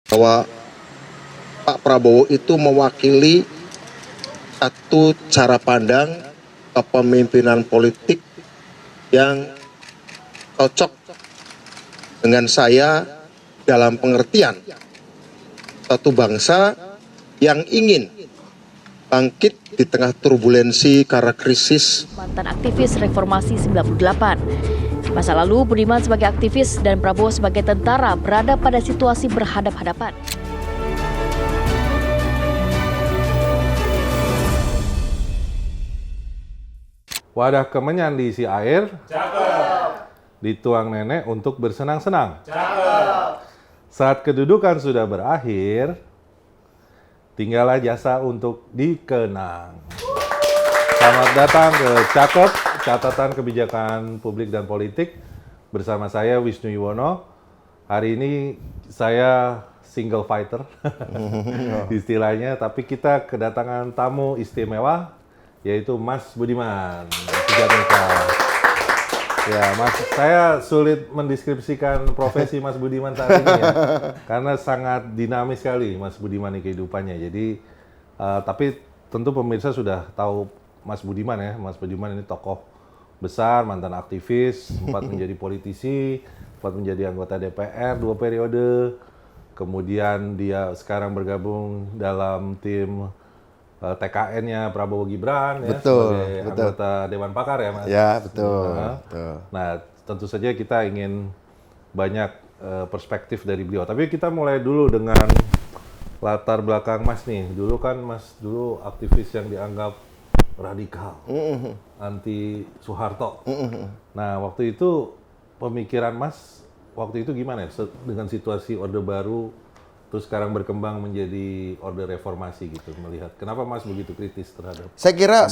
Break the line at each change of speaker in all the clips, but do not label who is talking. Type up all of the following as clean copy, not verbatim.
bahwa Pak Prabowo itu mewakili satu cara pandang kepemimpinan politik yang cocok dengan saya dalam pengertian satu bangsa yang ingin bangkit di tengah turbulensi karena krisis.
Mantan aktivis reformasi 98. Di masa lalu, Budiman sebagai aktivis dan Prabowo sebagai tentara berada pada situasi berhadap-hadapan.
Wadah kemenyan diisi air, cakep. Dituang nenek untuk bersenang-senang, cakep. Saat kedudukan sudah berakhir, tinggallah jasa untuk dikenang. Selamat datang ke Cakep, catatan kebijakan publik dan politik. Bersama saya Wisnu Yuwono. Hari ini saya single fighter, istilahnya. Tapi kita kedatangan tamu istimewa, yaitu Mas Budiman. Ya, Mas, saya sulit mendeskripsikan profesi Mas Budiman saat ini ya, karena sangat dinamis sekali Mas Budiman ini kehidupannya. Jadi, tapi tentu pemirsa sudah tahu Mas Budiman ya. Mas Budiman ini tokoh besar, mantan aktivis, sempat menjadi politisi, sempat menjadi anggota DPR 2 periode. Kemudian dia sekarang bergabung dalam tim TKN-nya Prabowo Gibran ya, sebagai anggota Dewan Pakar ya Mas.
Ya, betul.
Nah, tentu saja kita ingin banyak perspektif dari beliau. Tapi kita mulai dulu dengan latar belakang Mas nih. Dulu kan Mas aktivis yang dianggap radikal, anti Soeharto. Nah, waktu itu pemikiran Mas waktu itu gimana ya? Dengan situasi Orde Baru terus sekarang berkembang menjadi Orde Reformasi gitu, melihat kenapa Mas begitu kritis terhadap?
Saya kira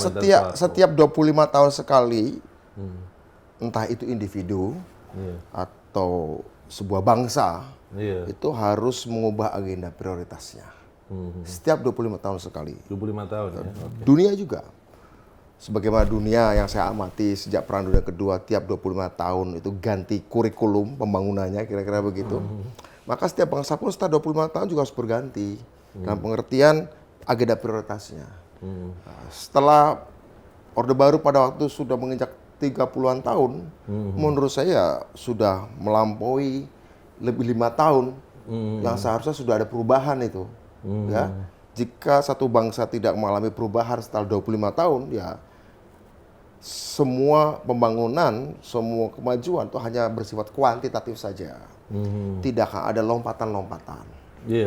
setiap 25 tahun sekali, entah itu individu atau sebuah bangsa, itu harus mengubah agenda prioritasnya. Setiap 25 tahun sekali.
25 tahun ya. Okay.
Dunia juga. Sebagaimana dunia yang saya amati sejak Perang Dunia Kedua, tiap 25 tahun itu ganti kurikulum pembangunannya, kira-kira begitu. Maka setiap bangsa pun setelah 25 tahun juga harus berganti dalam pengertian agenda prioritasnya. Setelah Orde Baru pada waktu sudah menginjak 30-an tahun, menurut saya sudah melampaui lebih 5 tahun yang seharusnya sudah ada perubahan itu. Ya, jika satu bangsa tidak mengalami perubahan setelah 25 tahun, ya semua pembangunan, semua kemajuan itu hanya bersifat kuantitatif saja. Tidak akan ada lompatan-lompatan.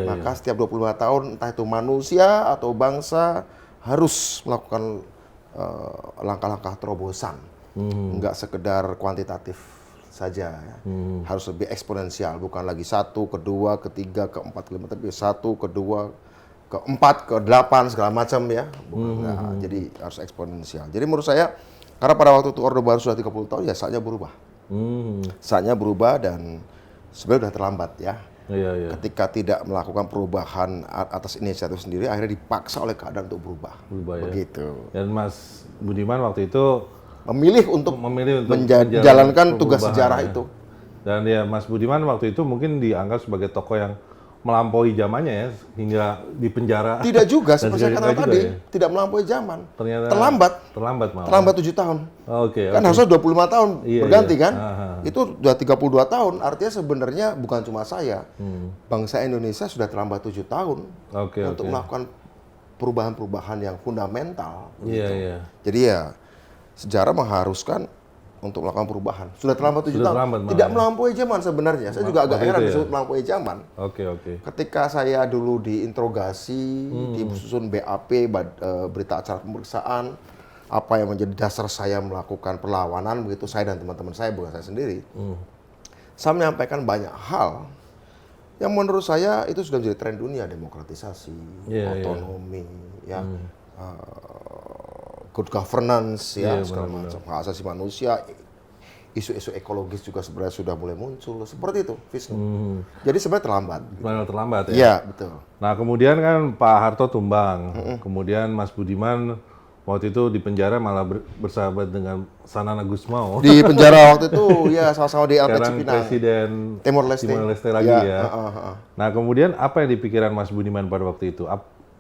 Maka setiap 25 tahun, entah itu manusia atau bangsa harus melakukan langkah-langkah terobosan. Enggak sekedar kuantitatif saja. Ya. Harus lebih eksponensial, bukan lagi 1, kedua, ketiga, keempat, kelima, tapi 1, kedua, keempat, ke-8 segala macam ya. Jadi harus eksponensial. Jadi menurut saya, karena pada waktu itu Orde Baru sudah 30 tahun, ya saatnya berubah. Saatnya berubah dan sebenarnya sudah terlambat ya. Ketika tidak melakukan perubahan atas inisiatif sendiri, akhirnya dipaksa oleh keadaan untuk berubah begitu.
Ya. Dan Mas Budiman waktu itu
memilih untuk menjalankan tugas sejarah itu.
Dan ya Mas Budiman waktu itu mungkin dianggap sebagai tokoh yang melampaui zamannya ya, hingga di penjara.
Tidak juga, seperti saya katakan tadi, tidak melampaui zaman.
Ternyata terlambat malah.
Terlambat 7 tahun. Kan harusnya 25 tahun berganti kan? Itu sudah 32 tahun, artinya sebenarnya bukan cuma saya. Bangsa Indonesia sudah terlambat 7 tahun untuk melakukan perubahan-perubahan yang fundamental. Jadi ya, sejarah mengharuskan untuk melakukan perubahan. Sudah terlambat 7 tahun. Tidak melampaui zaman sebenarnya. Saya juga agak heran disebut melampaui zaman. Ketika saya dulu diinterogasi, disusun BAP, berita acara pemeriksaan, apa yang menjadi dasar saya melakukan perlawanan, begitu saya dan teman-teman saya, bukan saya sendiri. Saya menyampaikan banyak hal yang menurut saya itu sudah menjadi tren dunia, demokratisasi, otonomi, ya. Good governance ya, segala macam, hak asasi manusia, isu-isu ekologis juga sebenarnya sudah mulai muncul seperti itu, Wisnu. Jadi sebenarnya
terlambat ya.
Iya, betul.
Nah, kemudian kan Pak Harto tumbang. Kemudian Mas Budiman waktu itu di penjara malah bersahabat dengan Sanana Gusmao.
Di penjara waktu itu, ya sama-sama di LP
Sekarang
Cipinang.
Presiden
Timor Leste
lagi ya.
uh.
Nah kemudian apa yang dipikiran Mas Budiman pada waktu itu?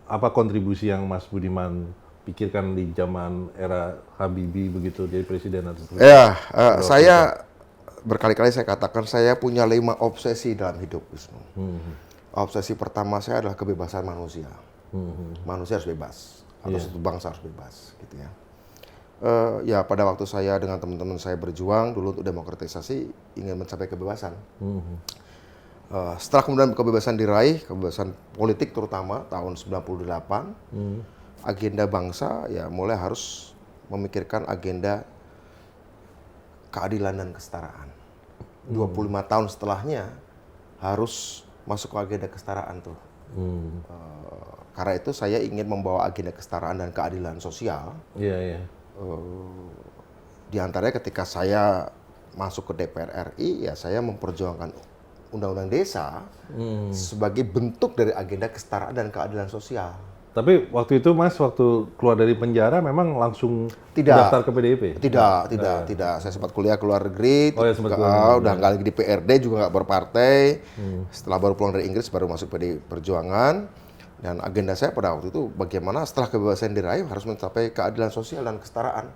Apa kontribusi yang Mas Budiman pikirkan di zaman era Habibie begitu jadi presiden atau
Ya, saya berkali-kali saya katakan saya punya 5 obsesi dalam hidup, Wisnu. Obsesi pertama saya adalah kebebasan manusia. Manusia harus bebas, atau satu bangsa harus bebas, gitu ya. Ya pada waktu saya dengan teman-teman saya berjuang dulu untuk demokratisasi, ingin mencapai kebebasan. Setelah kemudian kebebasan diraih, kebebasan politik terutama tahun 98, agenda bangsa ya mulai harus memikirkan agenda keadilan dan kesetaraan. 25 tahun setelahnya harus masuk ke agenda kesetaraan tuh. Karena itu saya ingin membawa agenda kesetaraan dan keadilan sosial. Di antaranya ketika saya masuk ke DPR RI, ya saya memperjuangkan undang-undang desa sebagai bentuk dari agenda kesetaraan dan keadilan sosial.
Tapi waktu itu Mas, waktu keluar dari penjara memang langsung daftar ke PDIP?
Tidak. Saya sempat kuliah ke luar negeri, udah nggak lagi di PRD, juga nggak berpartai. Setelah baru pulang dari Inggris, baru masuk PDI Perjuangan. Dan agenda saya pada waktu itu bagaimana setelah kebebasan diraih harus mencapai keadilan sosial dan kesetaraan.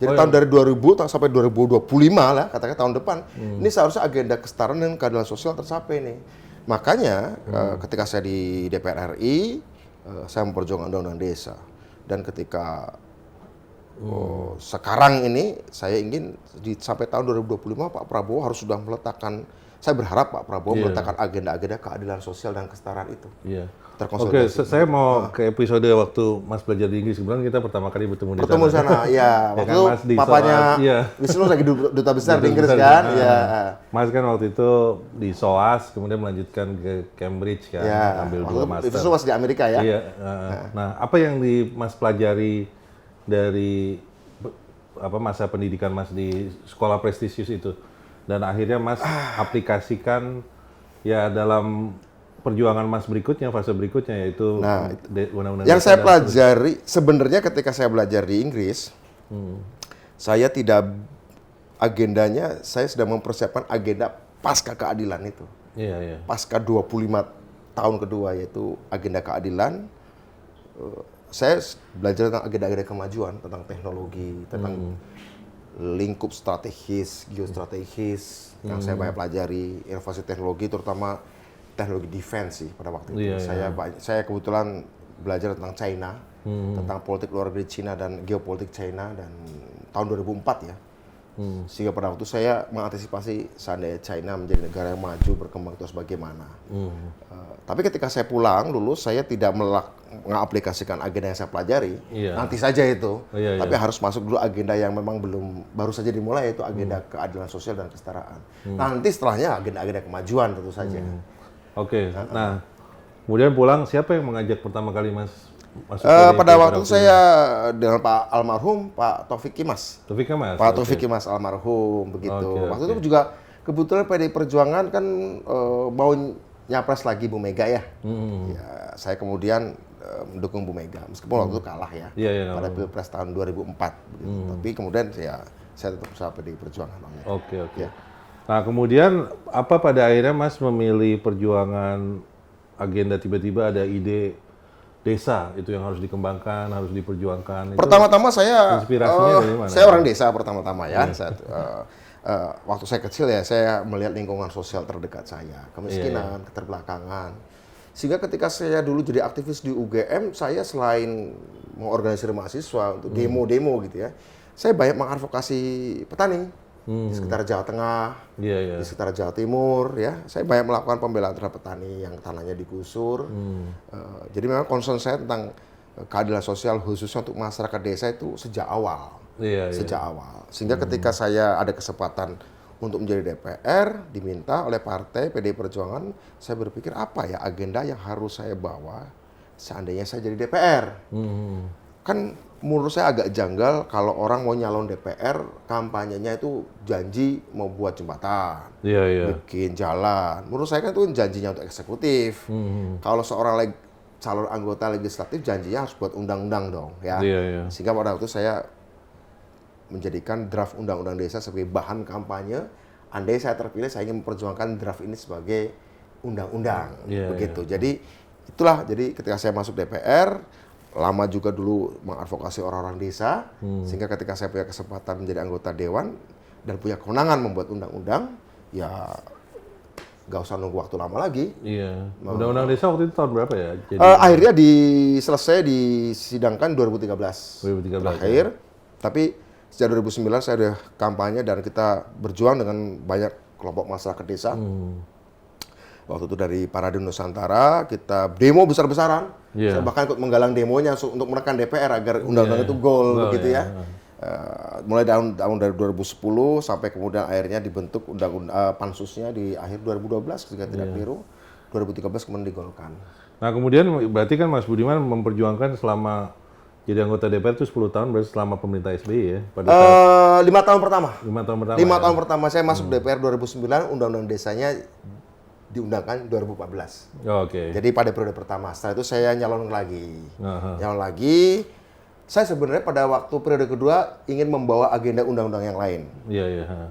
Jadi tahun dari 2000 sampai 2025 lah, katakanlah tahun depan, ini seharusnya agenda kesetaraan dan keadilan sosial tercapai nih. Makanya ketika saya di DPR RI, saya memperjuangkan undang-undang desa. Dan ketika sekarang ini saya ingin sampai tahun 2025 Pak Prabowo harus sudah meletakkan, saya berharap Pak Prabowo meletakkan agenda-agenda keadilan sosial dan kesetaraan itu.
Oke, saya mau ke episode waktu Mas belajar di Inggris. Kebetulan kita pertama kali bertemu di
sana. Ya, waktu
kan, Mas,
papanya Wisnu lagi duta besar di Inggris kan.
Mas kan waktu itu di SOAS, kemudian melanjutkan ke Cambridge kan, ambil 2 master.
Wisnu masih di Amerika ya.
Nah, apa yang Mas pelajari dari masa pendidikan Mas di sekolah prestisius itu, dan akhirnya Mas aplikasikan ya dalam perjuangan Mas berikutnya, fase berikutnya, yaitu undang-undang
yang saya pelajari sebenarnya ketika saya belajar di Inggris, saya tidak, agendanya saya sedang mempersiapkan agenda pasca keadilan itu. Pasca 25 tahun kedua, yaitu agenda keadilan. Saya belajar tentang agenda-agenda kemajuan, tentang teknologi, tentang lingkup strategis, geostrategis, yang saya banyak pelajari, inovasi teknologi, terutama teknologi defense sih pada waktu itu. Saya kebetulan belajar tentang China, tentang politik luar negeri China dan geopolitik China, dan tahun 2004 ya. Sehingga pada waktu saya mengantisipasi seandainya China menjadi negara yang maju, berkembang terus bagaimana. Tapi ketika saya pulang lulus, saya tidak mengaplikasikan agenda yang saya pelajari. Nanti saja itu. Tapi harus masuk dulu agenda yang memang baru saja dimulai, yaitu agenda keadilan sosial dan kesetaraan. Nanti setelahnya agenda-agenda kemajuan tentu saja.
Oke. Nah, kemudian pulang, siapa yang mengajak pertama kali Mas masuk
pada waktu saya dengan Pak almarhum Pak Taufik Kimas. Pak Taufik Kimas almarhum begitu. Waktu itu juga kebetulan PDI Perjuangan kan mau nyapres lagi Bu Mega ya. Ya, saya kemudian mendukung Bu Mega meskipun waktu itu kalah ya, pada Pilpres tahun 2004 begitu. Tapi kemudian saya tetap bersama PDI Perjuangan.
Oke. Ya. Nah, kemudian apa pada akhirnya Mas memilih perjuangan agenda, tiba-tiba ada ide desa itu yang harus dikembangkan, harus diperjuangkan?
Pertama-tama saya
inspirasinya dari mana?
Saya orang desa pertama-tama ya. Waktu saya kecil ya, saya melihat lingkungan sosial terdekat saya, kemiskinan, keterbelakangan. Sehingga ketika saya dulu jadi aktivis di UGM, saya selain mengorganisir mahasiswa untuk demo-demo gitu ya, saya banyak mengadvokasi petani. Di sekitar Jawa Tengah, di sekitar Jawa Timur, ya, saya banyak melakukan pembelaan terhadap petani yang tanahnya digusur. Jadi memang concern saya tentang keadilan sosial khususnya untuk masyarakat desa itu sejak awal, awal. Sehingga ketika saya ada kesempatan untuk menjadi DPR, diminta oleh partai PDI Perjuangan, saya berpikir apa ya agenda yang harus saya bawa seandainya saya jadi DPR. Kan menurut saya agak janggal kalau orang mau nyalon DPR, kampanyenya itu janji mau buat jembatan, bikin jalan. Menurut saya kan itu janjinya untuk eksekutif. Kalau seorang calon anggota legislatif janjinya harus buat undang-undang dong ya. Sehingga pada waktu saya menjadikan draft undang-undang desa sebagai bahan kampanye. Andai saya terpilih, saya ingin memperjuangkan draft ini sebagai undang-undang, begitu. Jadi itulah, jadi ketika saya masuk DPR, lama juga dulu mengadvokasi orang-orang desa, sehingga ketika saya punya kesempatan menjadi anggota dewan dan punya kewenangan membuat undang-undang, ya nggak usah nunggu waktu lama lagi.
Undang-undang desa waktu itu tahun berapa ya?
Jadi, akhirnya selesai disidangkan 2013. Terakhir, tapi sejak 2009 saya udah kampanye dan kita berjuang dengan banyak kelompok masyarakat desa. Waktu itu dari Parade Nusantara, kita demo besar-besaran. Saya bahkan ikut menggalang demonya untuk menekan DPR agar undang-undang itu goal, begitu ya. Mulai tahun 2010 sampai kemudian akhirnya dibentuk pansusnya di akhir 2012 jika tidak keliru. 2013 kemudian digolkan.
Nah kemudian berarti kan Mas Budiman memperjuangkan selama jadi anggota DPR itu 10 tahun, berarti selama pemerintah SBY ya?
5 tahun pertama.
5 tahun pertama.
5 tahun pertama saya masuk DPR 2009, undang-undang desanya diundangkan 2014. Jadi pada periode pertama. Setelah itu saya nyalon lagi. Nyalon lagi. Saya sebenarnya pada waktu periode kedua ingin membawa agenda undang-undang yang lain.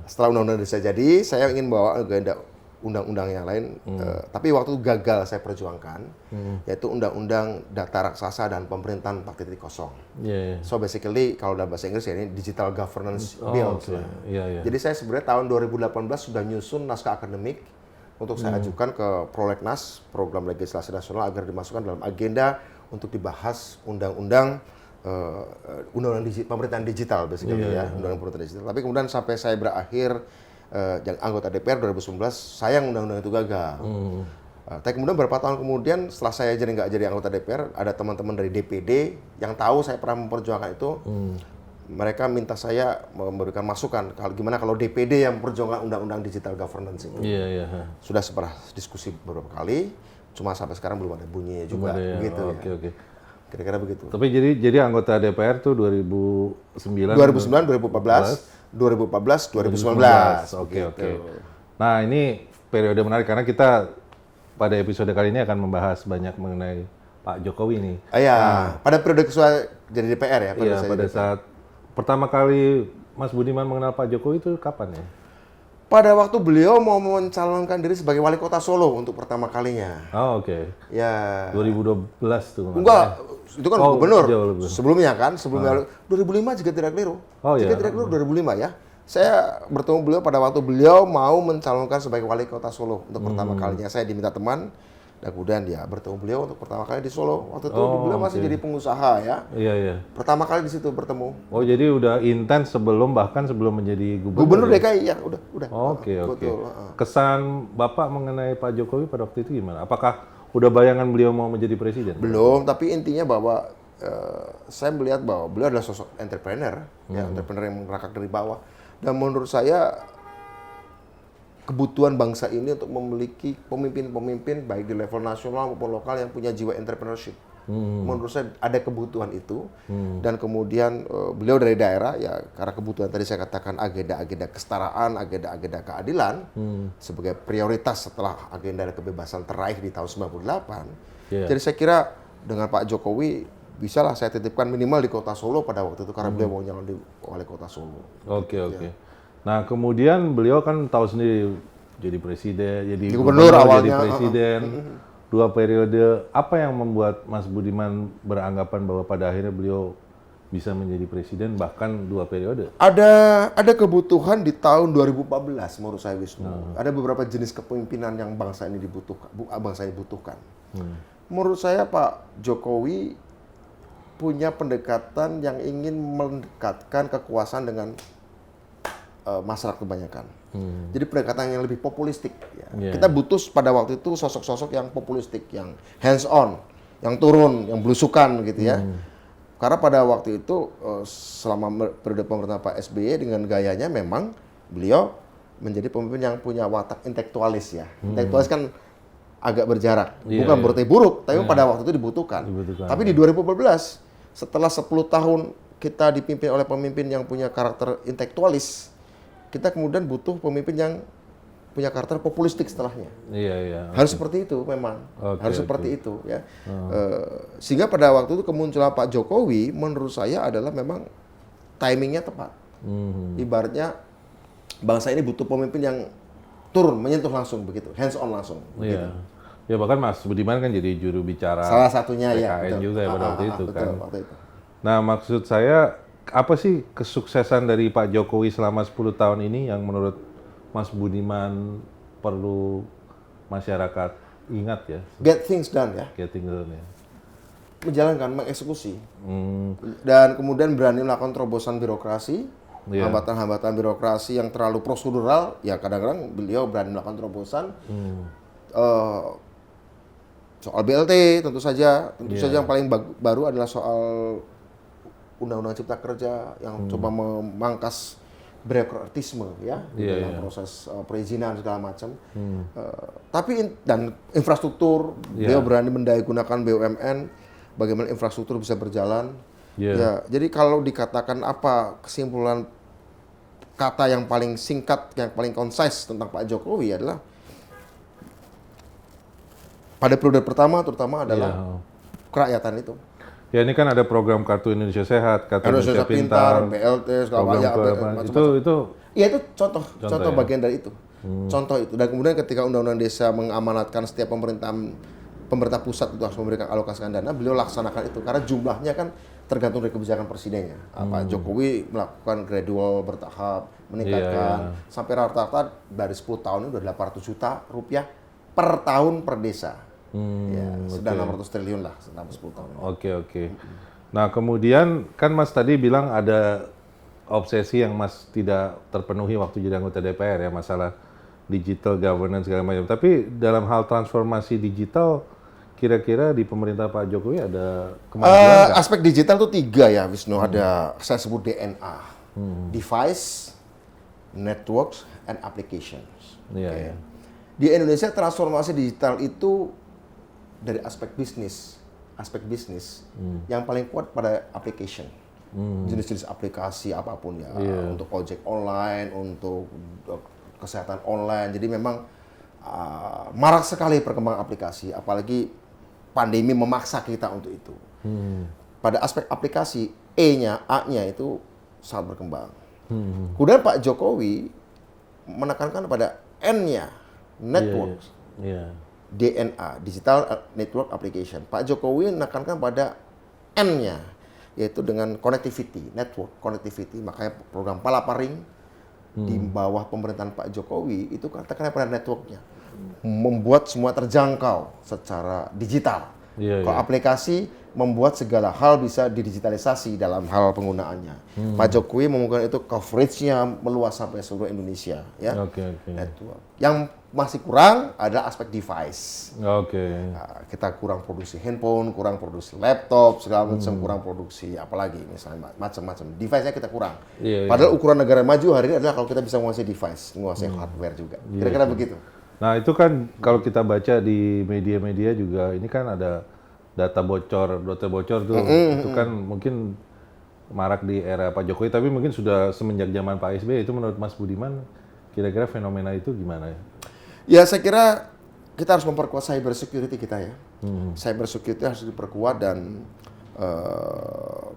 Setelah undang-undang desa jadi, saya ingin membawa agenda undang-undang yang lain, tapi waktu itu gagal saya perjuangkan, yaitu undang-undang data raksasa dan pemerintahan 4.0. So basically kalau dalam bahasa Inggris ya ini digital governance bill. Jadi saya sebenarnya tahun 2018 sudah nyusun naskah akademik untuk saya ajukan ke Prolegnas, Program Legislasi Nasional, agar dimasukkan dalam agenda untuk dibahas undang-undang pemerintahan digital basically undang-undang pemerintahan digital. Tapi kemudian sampai saya berakhir anggota DPR 2019, sayang undang-undang itu gagal. Tapi kemudian beberapa tahun kemudian, setelah saya nggak jadi anggota DPR, ada teman-teman dari DPD yang tahu saya pernah memperjuangkan itu. Mereka minta saya memberikan masukan, gimana kalau DPD yang memperjuangkan undang-undang digital governance itu. Sudah pernah diskusi beberapa kali, cuma sampai sekarang belum ada bunyinya juga. Gitu. Kira-kira begitu.
Tapi jadi anggota DPR tuh 2009,
2014. 2019.
Oke. Nah ini periode menarik karena kita pada episode kali ini akan membahas banyak mengenai Pak Jokowi nih.
Pada periode kedua jadi DPR ya?
Pada saat pertama kali Mas Budiman mengenal Pak Jokowi itu kapan ya?
Pada waktu beliau mau mencalonkan diri sebagai wali kota Solo untuk pertama kalinya.
2012 tuh.
Enggak, itu kan gubernur. Sebelumnya 2005 juga tidak keliru. Jika tidak keliru 2005 ya. Saya bertemu beliau pada waktu beliau mau mencalonkan sebagai wali kota Solo untuk pertama kalinya. Saya diminta teman. Dan kemudian dia bertemu beliau untuk pertama kali di Solo. Waktu itu beliau masih jadi pengusaha ya. Pertama kali di situ bertemu.
Jadi udah intens bahkan sebelum menjadi
gubernur DKI ya, udah.
Oke. Kesan Bapak mengenai Pak Jokowi pada waktu itu gimana? Apakah udah bayangan beliau mau menjadi presiden?
Belum, tapi intinya bahwa saya melihat bahwa beliau adalah sosok entrepreneur, entrepreneur yang merangkak dari bawah. Dan menurut saya kebutuhan bangsa ini untuk memiliki pemimpin-pemimpin baik di level nasional maupun lokal yang punya jiwa entrepreneurship. Menurut saya ada kebutuhan itu. Dan kemudian beliau dari daerah ya, karena kebutuhan tadi saya katakan agenda-agenda kesetaraan, agenda-agenda keadilan sebagai prioritas setelah agenda kebebasan teraih di tahun 98. Jadi saya kira dengan Pak Jokowi bisalah saya titipkan minimal di kota Solo pada waktu itu karena beliau mau nyalon di wali kota Solo.
Oke. Nah kemudian beliau kan tahu sendiri jadi presiden, jadi
gubernur awalnya,
jadi presiden, 2 periode. Apa yang membuat Mas Budiman beranggapan bahwa pada akhirnya beliau bisa menjadi presiden bahkan 2 periode?
Ada kebutuhan di tahun 2014 menurut saya, Wisnu. Ada beberapa jenis kepemimpinan yang bangsa ini butuhkan. Menurut saya Pak Jokowi punya pendekatan yang ingin mendekatkan kekuasaan dengan masyarakat kebanyakan. Jadi pendekatan yang lebih populistik. Kita butuh pada waktu itu sosok-sosok yang populistik, yang hands on, yang turun, yang belusukan gitu ya. Karena pada waktu itu selama periode pemerintahan Pak SBY dengan gayanya memang beliau menjadi pemimpin yang punya watak intelektualis ya. Intelektualis kan agak berjarak, bukan berarti buruk, tapi pada waktu itu dibutuhkan. Tapi di 2014 setelah 10 tahun kita dipimpin oleh pemimpin yang punya karakter intelektualis, kita kemudian butuh pemimpin yang punya karakter populistik setelahnya.
Iya.
Harus seperti itu memang. Harus seperti
Oke.
itu ya. Sehingga pada waktu itu kemunculan Pak Jokowi menurut saya adalah memang timingnya tepat. Ibaratnya bangsa ini butuh pemimpin yang turun, menyentuh langsung begitu, hands on langsung. Begitu.
Iya. Ya bahkan Mas Budiman kan jadi juru bicara
Salah satunya ya.
PKN juga ya pada waktu itu
betul,
kan.
waktu itu.
Nah maksud saya apa sih kesuksesan dari Pak Jokowi selama 10 tahun ini yang menurut Mas Budiman perlu masyarakat ingat ya?
Get things done ya.
Getting done ya.
Menjalankan, mengeksekusi. Dan kemudian berani melakukan terobosan birokrasi,
Iya.
hambatan-hambatan birokrasi yang terlalu prosedural, ya kadang-kadang beliau berani melakukan terobosan. Soal BLT tentu saja yang paling baru adalah soal Undang-Undang Cipta Kerja yang coba memangkas birokratisme ya dalam proses perizinan segala macam. Tapi dan infrastruktur beliau berani mendaya-gunakan BUMN, bagaimana infrastruktur bisa berjalan. Ya, jadi kalau dikatakan apa kesimpulan kata yang paling singkat, yang paling concise tentang Pak Jokowi adalah pada periode pertama terutama adalah kerakyatan itu.
Ya ini kan ada program Kartu Indonesia Sehat, Kartu Indonesia Pintar,
BLT, segala macam.
Itu
Iya itu contoh bagian dari itu. Contoh itu. Dan kemudian ketika Undang-Undang Desa mengamanatkan setiap pemerintah pusat itu harus memberikan alokasikan dana, beliau laksanakan itu karena jumlahnya kan tergantung dari kebijakan presidennya. Pak Jokowi melakukan gradual bertahap, meningkatkan sampai rata-rata dari 10 tahun itu udah 800 juta rupiah per tahun per desa. Sudah 600 triliun lah selama 10 tahun.
Oke. Nah kemudian kan Mas tadi bilang ada obsesi yang Mas tidak terpenuhi waktu jadi anggota DPR ya, masalah digital governance segala macam. Tapi dalam hal transformasi digital, kira-kira di pemerintah Pak Jokowi ada kemajuan nggak?
Aspek digital itu 3 ya Wisnu, ada saya sebut DNA, device, networks, and applications.
Iya.
Di Indonesia transformasi digital itu dari aspek bisnis yang paling kuat pada application, jenis-jenis aplikasi apapun ya, untuk ojek online, untuk kesehatan online. Jadi memang marak sekali perkembangan aplikasi, apalagi pandemi memaksa kita untuk itu. Pada aspek aplikasi, A-nya itu sangat berkembang. Kemudian Pak Jokowi menekankan pada N-nya, network. DNA, Digital Network Application. Pak Jokowi menekankan pada N-nya, yaitu dengan connectivity, network connectivity. Makanya program Palaparing di bawah pemerintahan Pak Jokowi itu katakan pada networknya, membuat semua terjangkau secara digital. Kalau aplikasi membuat segala hal bisa didigitalisasi dalam hal penggunaannya. Pak Jokowi memungkinkan itu coverage-nya meluas sampai seluruh Indonesia. Ya. Network. Yang masih kurang adalah aspek device. Nah, kita kurang produksi handphone, kurang produksi laptop, segala macam, kurang produksi apalagi misalnya macam-macam. Device-nya kita kurang. Padahal ukuran negara maju hari ini adalah kalau kita bisa menguasai device, menguasai hardware juga. Kira-kira begitu.
Nah itu kan kalau kita baca di media-media juga ini kan ada data bocor tuh. Itu kan mungkin marak di era Pak Jokowi, tapi mungkin sudah semenjak zaman Pak SBY. Itu menurut Mas Budiman, kira-kira fenomena itu gimana ya?
Ya saya kira kita harus memperkuat cyber security kita ya. Cyber security harus diperkuat dan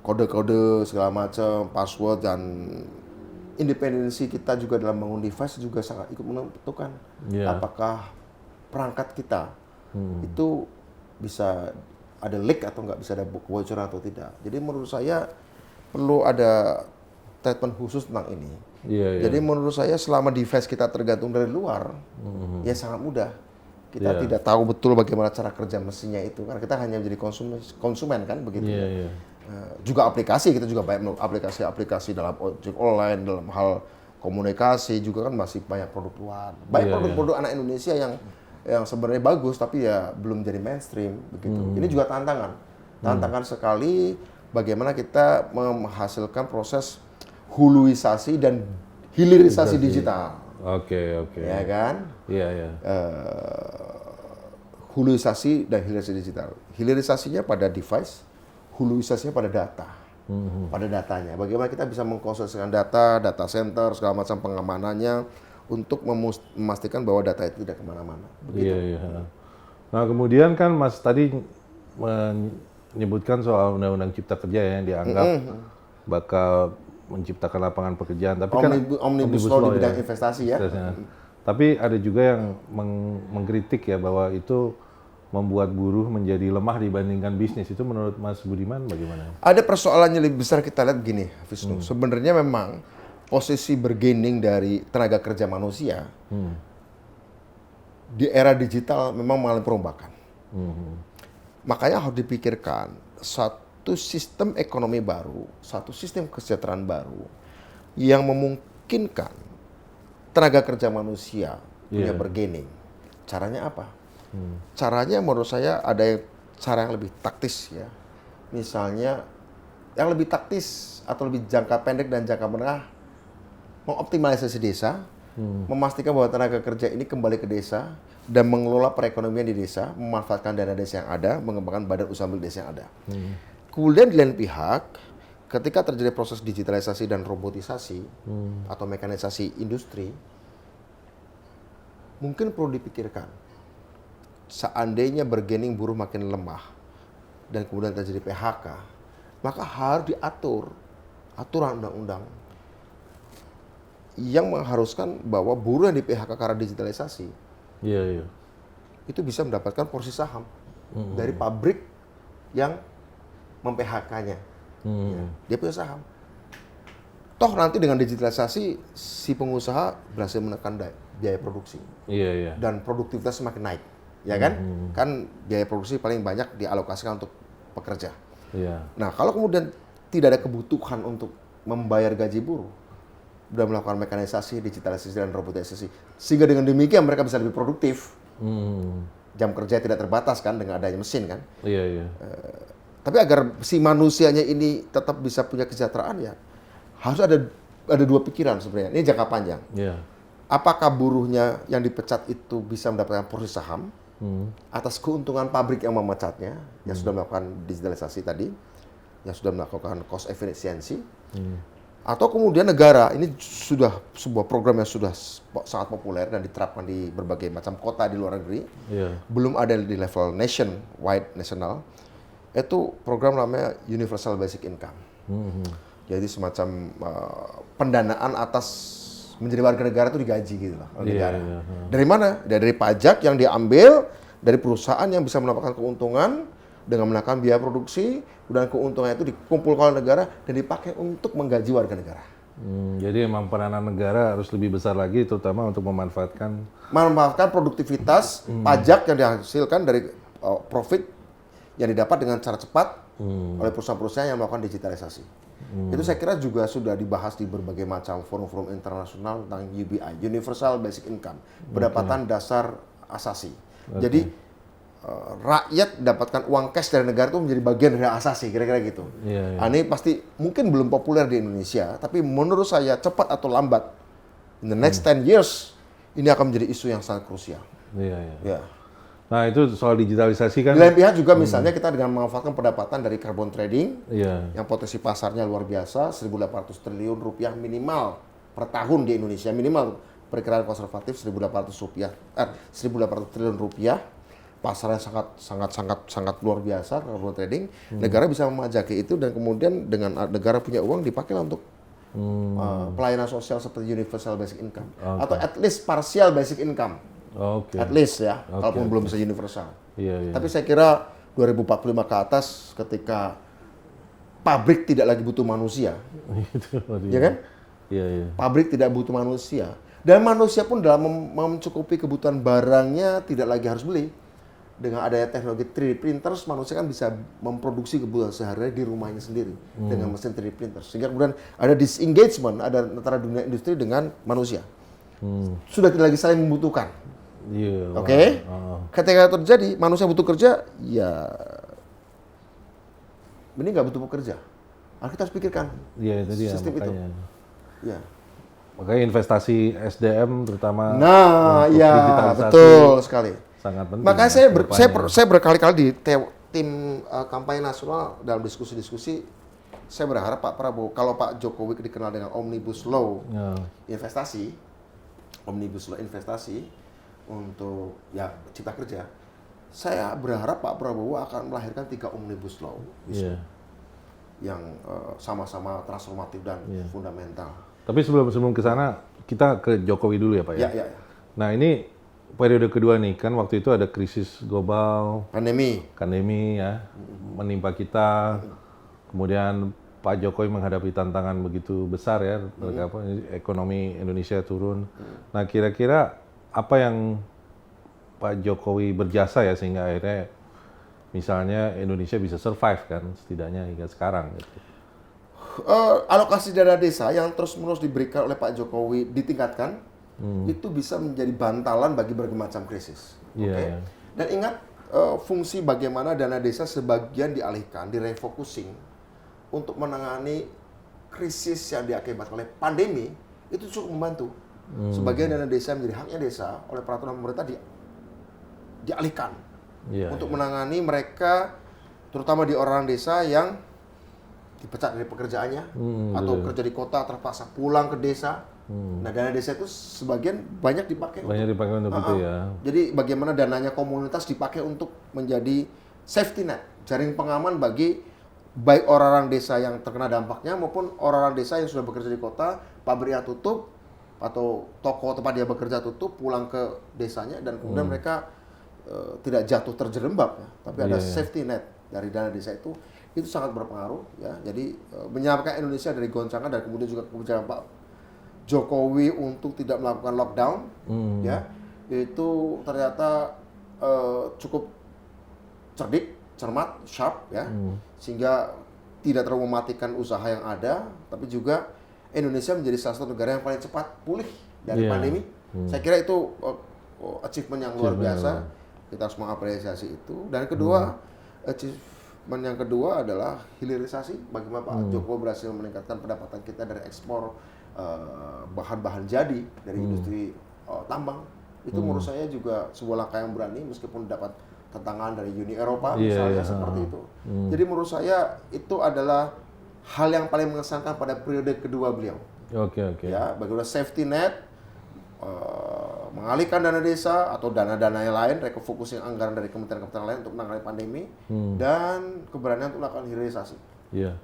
kode-kode segala macam, password dan independensi kita juga dalam bangun device juga sangat ikut menentukan apakah perangkat kita itu bisa ada leak atau nggak, bisa ada kebocoran atau tidak. Jadi menurut saya perlu ada treatment khusus tentang ini. Jadi menurut saya selama device kita tergantung dari luar, ya sangat mudah. Kita tidak tahu betul bagaimana cara kerja mesinnya itu, karena kita hanya menjadi konsumen kan begitu. Juga aplikasi, kita juga banyak aplikasi-aplikasi dalam ojek online, dalam hal komunikasi juga kan masih banyak produk luar. Banyak produk-produk anak Indonesia yang sebenarnya bagus tapi ya belum jadi mainstream begitu. Ini juga tantangan sekali bagaimana kita menghasilkan proses huluisasi dan hilirisasi digital. Ya kan? Huluisasi dan hilirisasi digital. Hilirisasinya pada device, huluisasinya pada data. Pada datanya. Bagaimana kita bisa mengkonsolidasikan data center, segala macam pengamanannya untuk memastikan bahwa data itu tidak kemana-mana.
Iya. Nah kemudian kan Mas tadi menyebutkan soal Undang-Undang Cipta Kerja yang dianggap bakal menciptakan lapangan pekerjaan. Tapi
Omnibus Law di bidang investasi ya.
Tapi ada juga yang mengkritik ya bahwa itu membuat buruh menjadi lemah dibandingkan bisnis. Itu menurut Mas Budiman bagaimana?
Ada persoalannya lebih besar, kita lihat begini, Wisnu. Sebenarnya memang posisi bargaining dari tenaga kerja manusia di era digital memang mengalami perombakan. Makanya harus dipikirkan satu sistem ekonomi baru, satu sistem kesejahteraan baru yang memungkinkan tenaga kerja manusia punya bargaining. Caranya apa? Caranya menurut saya ada cara yang lebih taktis ya. Misalnya yang lebih taktis atau lebih jangka pendek dan jangka menengah, mengoptimalisasi desa, memastikan bahwa tenaga kerja ini kembali ke desa dan mengelola perekonomian di desa, memanfaatkan dana desa yang ada, mengembangkan badan usaha milik desa yang ada. Kemudian di lain pihak, ketika terjadi proses digitalisasi dan robotisasi atau mekanisasi industri, mungkin perlu dipikirkan. Seandainya bargaining buruh makin lemah dan kemudian terjadi PHK, maka harus diatur aturan undang-undang yang mengharuskan bahwa buruh yang di PHK karena digitalisasi itu bisa mendapatkan porsi saham dari pabrik yang mem-PHK-nya. Dia punya saham. Toh nanti dengan digitalisasi si pengusaha berhasil menekan biaya produksi dan produktivitas semakin naik. Ya kan? Kan biaya produksi paling banyak dialokasikan untuk pekerja. Nah, kalau kemudian tidak ada kebutuhan untuk membayar gaji buruh, sudah melakukan mekanisasi, digitalisasi, dan robotisasi, sehingga dengan demikian mereka bisa lebih produktif. Jam kerja tidak terbatas kan dengan adanya mesin kan. Tapi agar si manusianya ini tetap bisa punya kesejahteraan ya, harus ada dua pikiran sebenarnya. Ini jangka panjang. Apakah buruhnya yang dipecat itu bisa mendapatkan porsi saham atas keuntungan pabrik yang memecatnya, yang sudah melakukan digitalisasi tadi, yang sudah melakukan cost efficiency, atau kemudian negara, ini sudah sebuah program yang sudah sangat populer dan diterapkan di berbagai macam kota di luar negeri, belum ada di level national, itu program namanya Universal Basic Income. Jadi semacam pendanaan atas menjadi warga negara itu digaji gitu loh. Dari mana? Dari pajak yang diambil dari perusahaan yang bisa mendapatkan keuntungan dengan menekan biaya produksi, dan keuntungan itu dikumpulkan oleh negara dan dipakai untuk menggaji warga negara.
Jadi emang peranan negara harus lebih besar lagi, terutama untuk memanfaatkan
produktivitas pajak yang dihasilkan dari profit yang didapat dengan cara cepat oleh perusahaan-perusahaan yang melakukan digitalisasi. Itu saya kira juga sudah dibahas di berbagai macam forum-forum internasional tentang UBI, Universal Basic Income, pendapatan dasar asasi. Jadi rakyat dapatkan uang cash dari negara itu menjadi bagian dari asasi, kira-kira gitu. Ini pasti mungkin belum populer di Indonesia, tapi menurut saya cepat atau lambat, in the next 10 years, ini akan menjadi isu yang sangat krusial.
Nah itu soal digitalisasi kan.
Di lain pihak juga misalnya kita dengan memanfaatkan pendapatan dari carbon trading, yang potensi pasarnya luar biasa, 1.800 triliun rupiah minimal per tahun di Indonesia, minimal perkiraan konservatif 1.800 triliun rupiah, pasarnya sangat luar biasa carbon trading. Negara bisa memajaki itu dan kemudian dengan negara punya uang dipakai untuk pelayanan sosial seperti universal basic income atau at least partial basic income. At least ya, walaupun belum bisa universal. Tapi saya kira 2045 ke atas ketika pabrik tidak lagi butuh manusia, ya kan? Pabrik tidak butuh manusia dan manusia pun dalam mencukupi kebutuhan barangnya tidak lagi harus beli. Dengan adanya teknologi 3D printers, manusia kan bisa memproduksi kebutuhan sehari-hari di rumahnya sendiri dengan mesin 3D printers. Sehingga kemudian ada disengagement, ada antara dunia industri dengan manusia. Sudah tidak lagi saling membutuhkan. Ketika terjadi manusia butuh kerja, ya ini nggak butuh pekerja. Kita harus pikirkan sistem itu.
Makanya investasi SDM terutama.
Betul sekali.
Sangat penting.
Makanya saya berkali-kali di tim kampanye nasional dalam diskusi-diskusi, saya berharap Pak Prabowo, kalau Pak Jokowi dikenal dengan Omnibus Law investasi, Omnibus Law investasi untuk ya cipta kerja, saya berharap Pak Prabowo akan melahirkan 3 Omnibus Law yang sama-sama transformatif dan fundamental.
Tapi sebelum ke sana, kita ke Jokowi dulu ya Pak ya?
Ya.
Nah ini periode kedua nih, kan waktu itu ada krisis global, pandemi ya, menimpa kita, kemudian Pak Jokowi menghadapi tantangan begitu besar ya, ekonomi Indonesia turun. Nah kira-kira apa yang Pak Jokowi berjasa ya sehingga akhirnya misalnya Indonesia bisa survive kan setidaknya hingga sekarang gitu.
Alokasi dana desa yang terus-menerus diberikan oleh Pak Jokowi ditingkatkan, itu bisa menjadi bantalan bagi berbagai macam krisis. Dan ingat, fungsi bagaimana dana desa sebagian dialihkan, direfocusing untuk menangani krisis yang diakibatkan oleh pandemi, itu cukup membantu. Sebagian dana desa menjadi haknya desa oleh peraturan pemerintah dialihkan untuk menangani mereka, terutama di orang desa yang dipecat dari pekerjaannya atau kerja di kota terpaksa pulang ke desa. Nah dana desa itu sebagian banyak dipakai
untuk itu ya.
Jadi bagaimana dananya komunitas dipakai untuk menjadi safety net, jaring pengaman bagi baik orang-orang desa yang terkena dampaknya maupun orang-orang desa yang sudah bekerja di kota, pabriknya tutup atau toko tempat dia bekerja tutup, pulang ke desanya dan kemudian mereka tidak jatuh terjerembab ya, tapi ada safety net dari dana desa itu sangat berpengaruh ya. Jadi menyelamatkan Indonesia dari goncangan dan kemudian juga kebijakan Pak Jokowi untuk tidak melakukan lockdown ya, itu ternyata cukup cermat, sharp ya, sehingga tidak terlalu mematikan usaha yang ada, tapi juga Indonesia menjadi salah satu negara yang paling cepat pulih dari pandemi. Saya kira itu achievement yang luar biasa. Kita harus mengapresiasi itu. Dan kedua, achievement yang kedua adalah hilirisasi. Bagaimana Pak Jokowi berhasil meningkatkan pendapatan kita dari ekspor bahan-bahan jadi dari industri tambang. Itu menurut saya juga sebuah langkah yang berani meskipun dapat tantangan dari Uni Eropa misalnya seperti itu. Jadi menurut saya itu adalah hal yang paling mengesankan pada periode kedua beliau. Ya, bagaimana safety net, mengalihkan dana desa atau dana-dana yang lain, refocusing anggaran dari kementerian-kementerian lain untuk menangani pandemi, dan keberanian untuk melakukan hilirisasi.
Iya.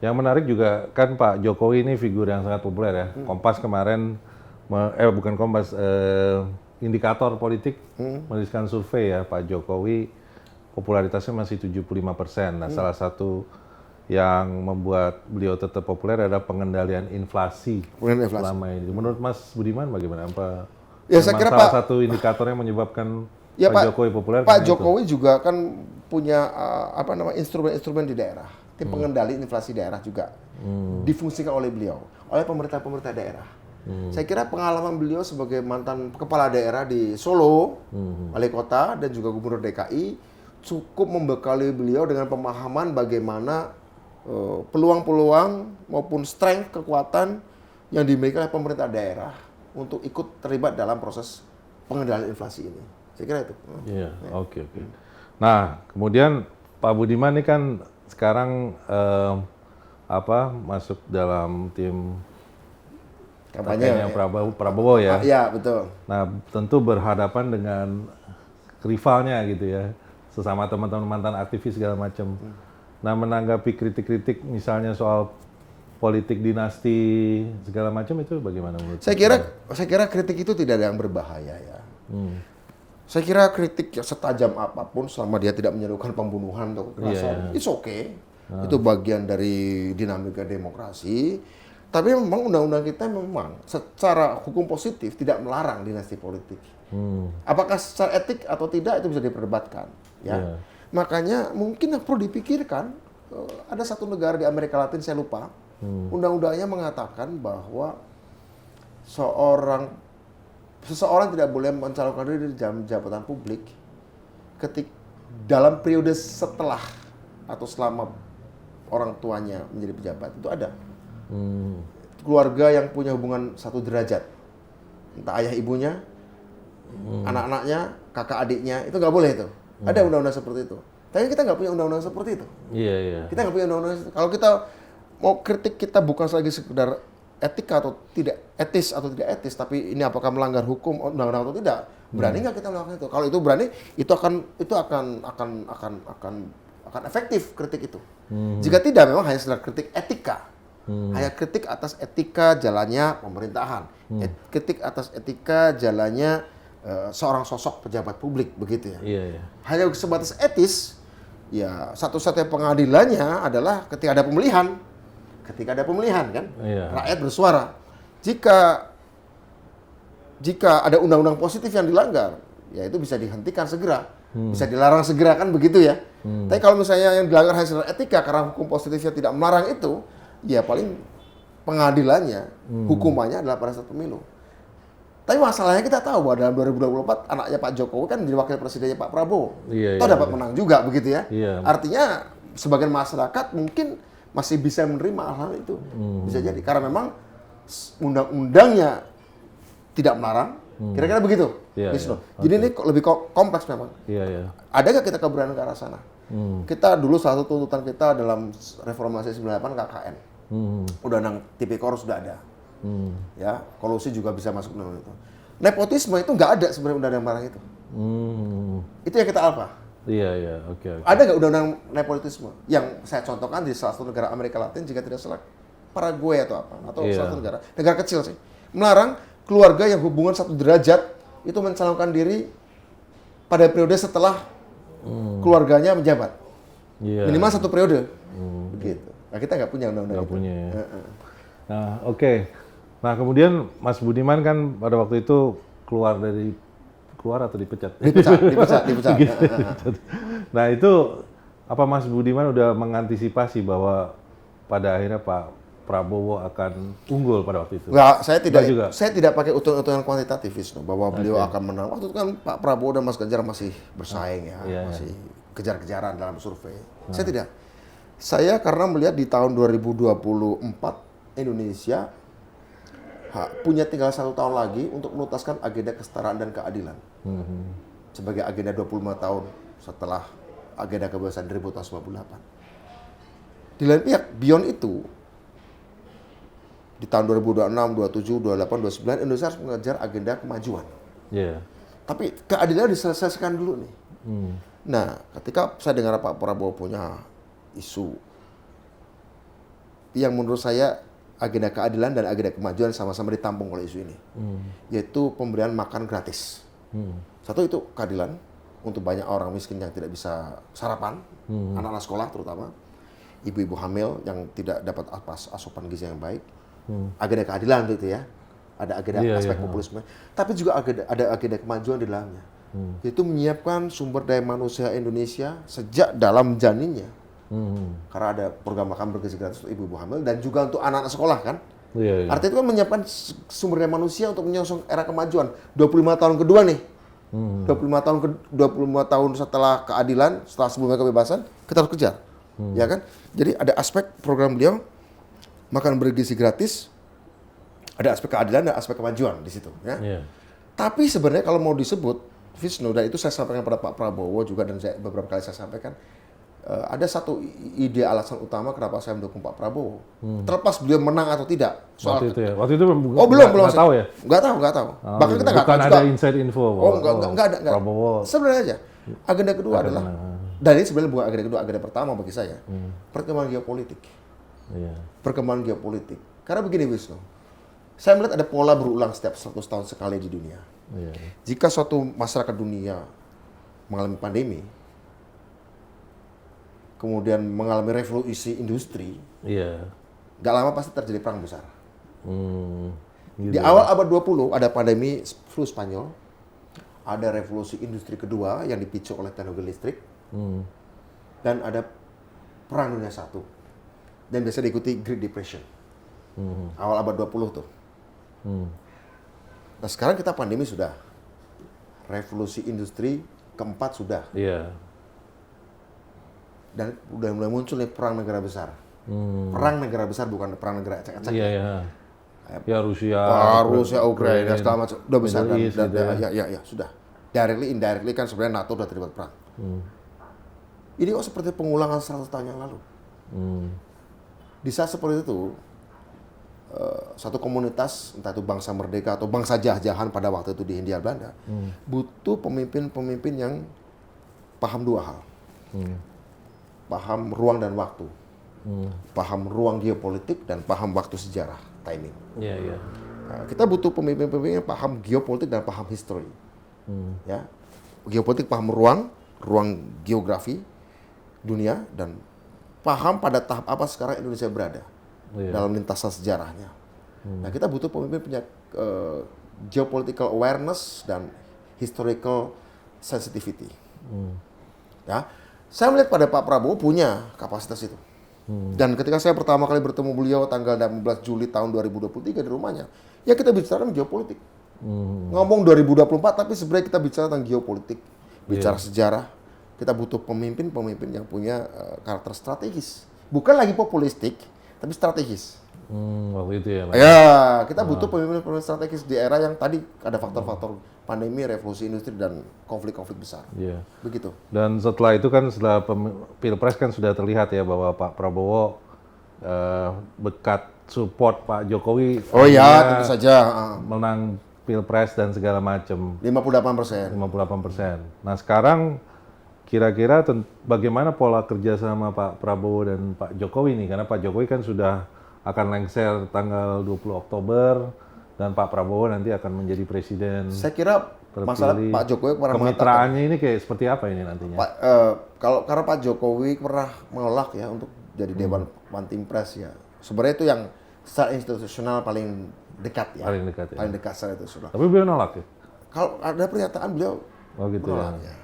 Yang menarik juga kan Pak Jokowi ini figur yang sangat populer ya. Kompas kemarin, bukan Kompas, indikator politik meriliskan survei ya, Pak Jokowi popularitasnya masih 75%. Nah, salah satu yang membuat beliau tetap populer adalah pengendalian inflasi selama ini. Menurut Mas Budiman bagaimana? Apa
ya, saya kira
salah satu indikator yang menyebabkan
ya,
Pak Jokowi populer?
Pak Jokowi juga kan punya instrumen-instrumen di daerah. Tim pengendali inflasi daerah juga difungsikan oleh beliau, oleh pemerintah-pemerintah daerah. Saya kira pengalaman beliau sebagai mantan kepala daerah di Solo, wali kota, dan juga gubernur DKI cukup membekali beliau dengan pemahaman bagaimana peluang-peluang maupun strength, kekuatan yang dimiliki oleh pemerintah daerah untuk ikut terlibat dalam proses pengendalian inflasi ini. Saya kira itu.
Iya, oke. Nah, kemudian Pak Budiman ini kan sekarang masuk dalam tim kampanye Prabowo ya.
Iya, betul.
Nah, tentu berhadapan dengan rivalnya gitu ya, sesama teman-teman mantan aktivis segala macam. Nah, menanggapi kritik-kritik misalnya soal politik dinasti segala macam itu bagaimana menurut
saya kira kritik itu tidak ada yang berbahaya ya. Saya kira kritik setajam apapun selama dia tidak menyerukan pembunuhan atau kekerasan, it's okay. Itu bagian dari dinamika demokrasi. Tapi memang undang-undang kita memang secara hukum positif tidak melarang dinasti politik. Apakah secara etik atau tidak itu bisa diperdebatkan. Ya. Makanya mungkin perlu dipikirkan. Ada satu negara di Amerika Latin, saya lupa. Undang-undangnya mengatakan bahwa seseorang tidak boleh mencalonkan diri di jabatan publik dalam periode setelah atau selama orang tuanya menjadi pejabat. Itu ada. Keluarga yang punya hubungan satu derajat, entah ayah ibunya, anak-anaknya, kakak adiknya, itu nggak boleh itu. Ada undang-undang seperti itu. Tapi kita nggak punya undang-undang seperti itu.
Iya.
Kita nggak punya undang-undang. Kalau kita mau kritik, kita bukan lagi sekedar etika atau tidak etis tapi ini apakah melanggar hukum undang-undang atau tidak? Berani nggak kita melakukan itu? Kalau itu berani, itu akan efektif kritik itu. Jika tidak, memang hanya sekedar kritik etika, hanya kritik atas etika jalannya pemerintahan, kritik atas etika jalannya seorang sosok pejabat publik, begitu ya. Hanya sebatas etis, ya satu-satunya pengadilannya adalah ketika ada pemilihan. Ketika ada pemilihan kan, rakyat bersuara. Jika ada undang-undang positif yang dilanggar, ya itu bisa dihentikan segera, bisa dilarang segera kan begitu ya. Tapi kalau misalnya yang dilanggar hanya secara etika karena hukum positifnya tidak melarang itu, ya paling pengadilannya, hukumannya adalah pada saat pemilu. Tapi masalahnya kita tahu bahwa dalam 2024 anaknya Pak Jokowi kan jadi wakil presidennya Pak Prabowo. Toh dapat menang juga begitu ya. Artinya sebagian masyarakat mungkin masih bisa menerima hal itu. Bisa jadi karena memang undang-undangnya tidak melarang. Kira-kira begitu. Jadi ini lebih kompleks memang. Ada nggak kita keberanian ke arah sana? Kita dulu salah satu tuntutan kita dalam reformasi 98 KKN. Undang-undang Tipikor sudah ada. Ya, kolusi juga bisa masuk dalam itu. Nepotisme itu nggak ada sebenarnya undang-undang melarang itu. Itu yang kita apa?
Oke.
Ada nggak undang-undang nepotisme yang saya contohkan di salah satu negara Amerika Latin jika tidak salah Paraguay atau apa atau salah satu negara kecil sih, melarang keluarga yang hubungan satu derajat itu mencalonkan diri pada periode setelah keluarganya menjabat, minimal satu periode, begitu. Nah kita nggak punya undang-undang itu.
Punya. Ya. Nah oke. Nah kemudian Mas Budiman kan pada waktu itu keluar atau dipecat?
Dipecat.
Nah itu apa Mas Budiman udah mengantisipasi bahwa pada akhirnya Pak Prabowo akan unggul pada waktu itu?
Enggak, saya tidak pakai hitung-hitungan kuantitatif Wisnu, bahwa beliau akan menang. Waktu itu kan Pak Prabowo dan Mas Ganjar masih bersaing masih kejar-kejaran dalam survei. Saya tidak. Saya karena melihat di tahun 2024 Indonesia punya tinggal 1 tahun lagi untuk menuntaskan agenda kesetaraan dan keadilan. Sebagai agenda 25 tahun setelah agenda kebebasan tahun 1998. Di lain pihak, beyond itu, di tahun 2026, 27, 28, 29, Indonesia harus mengejar agenda kemajuan. Tapi keadilan diselesaikan dulu nih. Nah, ketika saya dengar Pak Prabowo punya isu yang menurut saya agenda keadilan dan agenda kemajuan sama-sama ditampung oleh isu ini, yaitu pemberian makan gratis. Satu itu keadilan untuk banyak orang miskin yang tidak bisa sarapan, anak-anak sekolah terutama, ibu-ibu hamil yang tidak dapat asupan gizi yang baik. Agenda keadilan itu ya, ada agenda aspek populisme, tapi juga ada agenda kemajuan di dalamnya, yaitu menyiapkan sumber daya manusia Indonesia sejak dalam janinnya. Karena ada program makan bergizi gratis untuk ibu-ibu hamil dan juga untuk anak-anak sekolah kan. Artinya itu kan menyiapkan sumber daya manusia untuk menyongsong era kemajuan. 25 tahun kedua nih. 25 tahun setelah keadilan, setelah sebelumnya kebebasan, kita harus kejar. Ya kan? Jadi ada aspek program beliau makan bergizi gratis, ada aspek keadilan dan aspek kemajuan di situ ya. Tapi sebenarnya kalau mau disebut Wisnu, dan itu saya sampaikan pada Pak Prabowo juga dan beberapa kali saya sampaikan, ada satu ide alasan utama kenapa saya mendukung Pak Prabowo. Terlepas beliau menang atau tidak.
Waktu itu belum
nggak
tahu ya?
Nggak tahu. Bahkan kita nggak tahu
ada inside info.
Nggak ada.
Prabowo.
Sebenarnya aja. Agenda kedua adalah, dan ini sebenarnya bukan agenda kedua, agenda pertama bagi saya. Perkembangan geopolitik. Perkembangan geopolitik. Karena begini Wisnu, saya melihat ada pola berulang setiap 100 tahun sekali di dunia. Jika suatu masyarakat dunia mengalami pandemi, kemudian mengalami revolusi industri, nggak lama pasti terjadi perang besar. Di awal abad 20 ada pandemi flu Spanyol, ada revolusi industri kedua yang dipicu oleh teknologi listrik, dan ada perang dunia I, dan biasa diikuti Great Depression. Awal abad 20 tuh. Nah sekarang kita pandemi sudah, revolusi industri keempat sudah. Dan udah mulai muncul nih perang negara besar. Perang negara besar, bukan perang negara acak-acak.
Ya Rusia,
Ukraina, segala macam udah besar kan. Ya sudah. Directly, indirectly kan sebenarnya NATO udah terlibat perang. Ini kok seperti pengulangan 100 tahun yang lalu. Di saat seperti itu, satu komunitas, entah itu bangsa merdeka atau bangsa jajahan pada waktu itu di Hindia Belanda, butuh pemimpin-pemimpin yang paham dua hal. Paham ruang dan waktu. Paham ruang geopolitik dan paham waktu sejarah, timing. Nah, kita butuh pemimpin-pemimpin yang paham geopolitik dan paham history. Ya, geopolitik paham ruang geografi dunia, dan paham pada tahap apa sekarang Indonesia berada dalam lintasan sejarahnya. Nah, kita butuh pemimpin punya geopolitical awareness dan historical sensitivity. Ya, saya melihat pada Pak Prabowo punya kapasitas itu. Dan ketika saya pertama kali bertemu beliau tanggal 16 Juli tahun 2023 di rumahnya, ya kita bicara geopolitik. Ngomong 2024, tapi sebenarnya kita bicara tentang geopolitik, bicara sejarah. Kita butuh pemimpin-pemimpin yang punya karakter strategis. Bukan lagi populistik, tapi strategis.
Waktu itu ya.
Ya, kita butuh pemimpin-pemimpin strategis di era yang tadi ada faktor-faktor pandemi, revolusi industri, dan konflik-konflik besar. Begitu.
Dan setelah itu kan, setelah Pilpres kan sudah terlihat ya bahwa Pak Prabowo berkat support Pak Jokowi.
Oh ya, tentu saja.
Menang Pilpres dan segala macam.
58%.
58%. Nah sekarang kira-kira bagaimana pola kerjasama Pak Prabowo dan Pak Jokowi nih? Karena Pak Jokowi kan sudah akan lengser tanggal 20 Oktober dan Pak Prabowo nanti akan menjadi presiden.
Saya kira masalah Pak Jokowi pernah
kemitraannya ini kayak seperti apa ini nantinya?
Karena Pak Jokowi pernah menolak ya untuk jadi Dewan Pantimpres ya. Sebenarnya itu yang secara institusional paling dekat ya.
Paling dekat ya.
Paling dekat secara institusional.
Tapi beliau nolak ya?
Kalau ada pernyataan beliau
gitu
menolak
ya.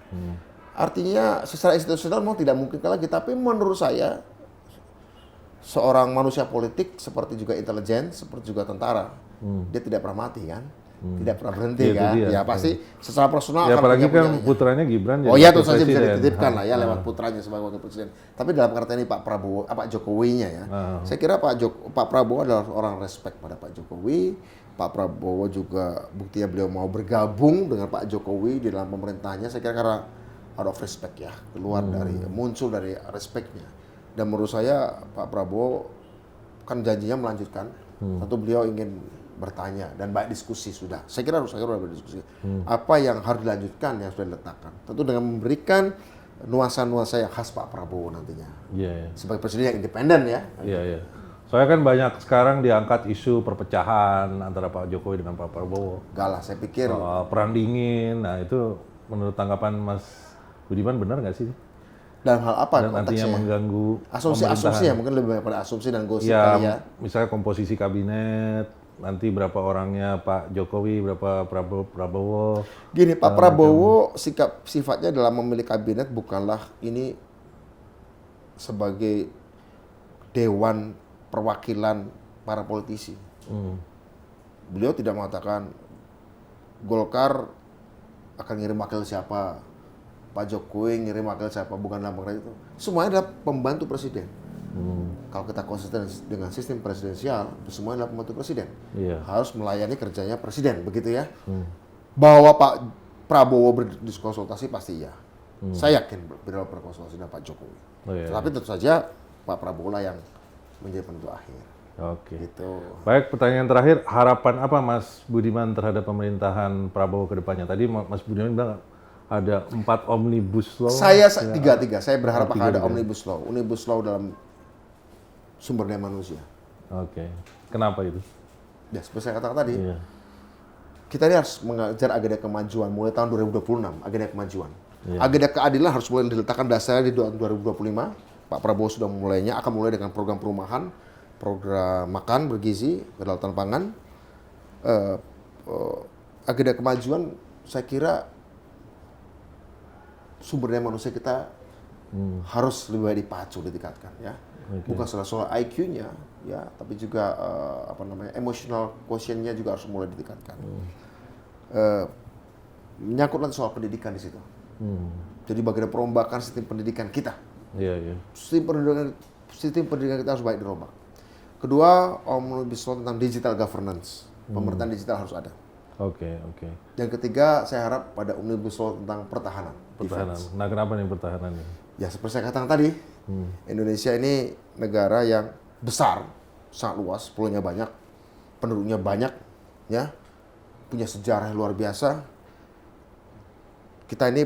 Artinya secara institusional memang tidak mungkin lagi, tapi menurut saya seorang manusia politik seperti juga intelijen, seperti juga tentara, dia tidak pernah mati kan, tidak pernah berhenti kan, ya pasti secara personal.
Ya, apalagi kan putranya Gibran.
Oh ya, tentu saja bisa dititipkan lah ya lewat putranya sebagai wakil presiden. Tapi dalam kata ini Pak Prabowo, Pak Jokowinya ya, saya kira Pak Prabowo adalah orang respect pada Pak Jokowi. Pak Prabowo juga buktinya beliau mau bergabung dengan Pak Jokowi di dalam pemerintahnya. Saya kira karena out of respect ya, muncul dari respectnya. Dan menurut saya Pak Prabowo kan janjinya melanjutkan, tentu beliau ingin bertanya dan banyak diskusi sudah. Saya kira harus berdiskusi. Apa yang harus dilanjutkan yang sudah diletakkan. Tentu dengan memberikan nuansa-nuansa yang khas Pak Prabowo nantinya. Sebagai presiden yang independen ya.
Soalnya kan banyak sekarang diangkat isu perpecahan antara Pak Jokowi dengan Pak Prabowo.
Enggak lah, saya pikir
soal perang dingin. Nah itu menurut tanggapan Mas Budiman benar nggak sih?
Dalam hal apa?
Dan nantinya mengganggu
asumsi ya, mungkin lebih banyak pada asumsi dan gosip
ya,
kali ya.
Misalnya komposisi kabinet, nanti berapa orangnya Pak Jokowi, berapa Prabowo.
Gini, Pak Prabowo sifatnya dalam memilih kabinet bukanlah ini sebagai dewan perwakilan para politisi. Beliau tidak mengatakan Golkar akan ngirim wakil siapa, Pak Jokowi ngirim wakil siapa, bukan dalam pengertian itu. Semuanya adalah pembantu presiden. Kalau kita konsisten dengan sistem presidensial, semuanya adalah pembantu presiden. Harus melayani kerjanya presiden, begitu ya. Bahwa Pak Prabowo berdiskonsultasi pasti iya. Saya yakin beliau berkonsultasi dengan Pak Jokowi. Tapi tentu saja Pak Prabowo lah yang menjadi penentu akhir. Gitu.
Baik, pertanyaan terakhir, harapan apa Mas Budiman terhadap pemerintahan Prabowo ke depannya? Tadi Mas Budiman bilang ada 4 omnibus law.
Saya saya berharap akan ada omnibus law dalam sumber daya manusia.
Kenapa itu?
Ya, seperti saya katakan tadi, kita ini harus mengejar agenda kemajuan mulai tahun 2026, agenda kemajuan. Agenda keadilan harus mulai diletakkan dasarnya di 2025. Pak Prabowo sudah mulainya, akan mulai dengan program perumahan, program makan bergizi, kedaulatan pangan. Agenda kemajuan, saya kira sumber daya manusia kita harus lebih baik dipacu, ditingkatkan ya. Bukan soal IQ-nya ya, tapi juga emotional quotient-nya juga harus mulai ditingkatkan. Menyangkut nanti soal pendidikan di situ. Jadi bagian perombakan sistem pendidikan kita. Sistem pendidikan kita harus baik dirombak. Kedua, omnibus law tentang digital governance. Pemerintahan digital harus ada. Yang ketiga, saya harap pada omnibus law tentang pertahanan.
Nah, kenapa nih pertahanan ini?
Ya, seperti saya katakan tadi, Indonesia ini negara yang besar, sangat luas, pulaunya banyak, penduduknya banyak, ya, punya sejarah yang luar biasa. Kita ini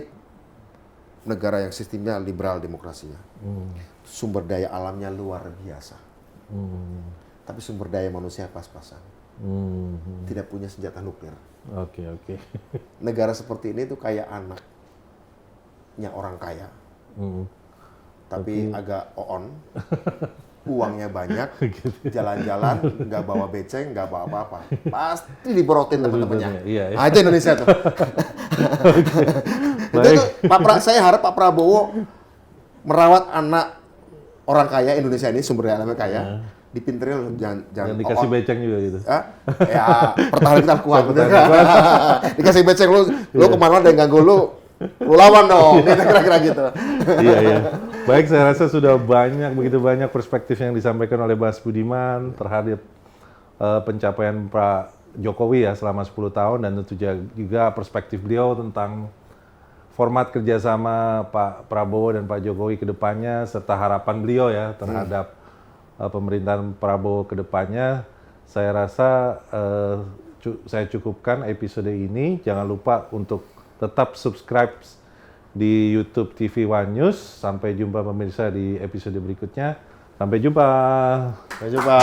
negara yang sistemnya liberal demokrasinya. Sumber daya alamnya luar biasa. Tapi sumber daya manusia pas-pasan. Tidak punya senjata nuklir.
Oke.
Negara seperti ini tuh kayak anaknya orang kaya. Tapi agak on. Uangnya banyak, jalan-jalan, nggak bawa beceng, nggak bawa apa-apa. Pasti diborotin teman-temannya.
Iya.
Nah, itu Indonesia tuh. Saya harap Pak Prabowo merawat anak orang kaya Indonesia ini, sumber daya alamnya kaya, dipinterin jangan
dikasih beceng juga gitu.
Ya, pertahanan kita kuat. Dikasih beceng lu kemana-mana dan ganggu lu lawan dong, kira-kira gitu.
Iya. Baik, saya rasa sudah begitu banyak perspektif yang disampaikan oleh Mas Budiman terhadap pencapaian Pak Jokowi ya selama 10 tahun dan tentu juga perspektif beliau tentang format kerjasama Pak Prabowo dan Pak Jokowi ke depannya serta harapan beliau ya terhadap pemerintahan Prabowo ke depannya. Saya rasa saya cukupkan episode ini. Jangan lupa untuk tetap subscribe di YouTube TV One News. Sampai jumpa pemirsa di episode berikutnya. Sampai jumpa.
Sampai jumpa.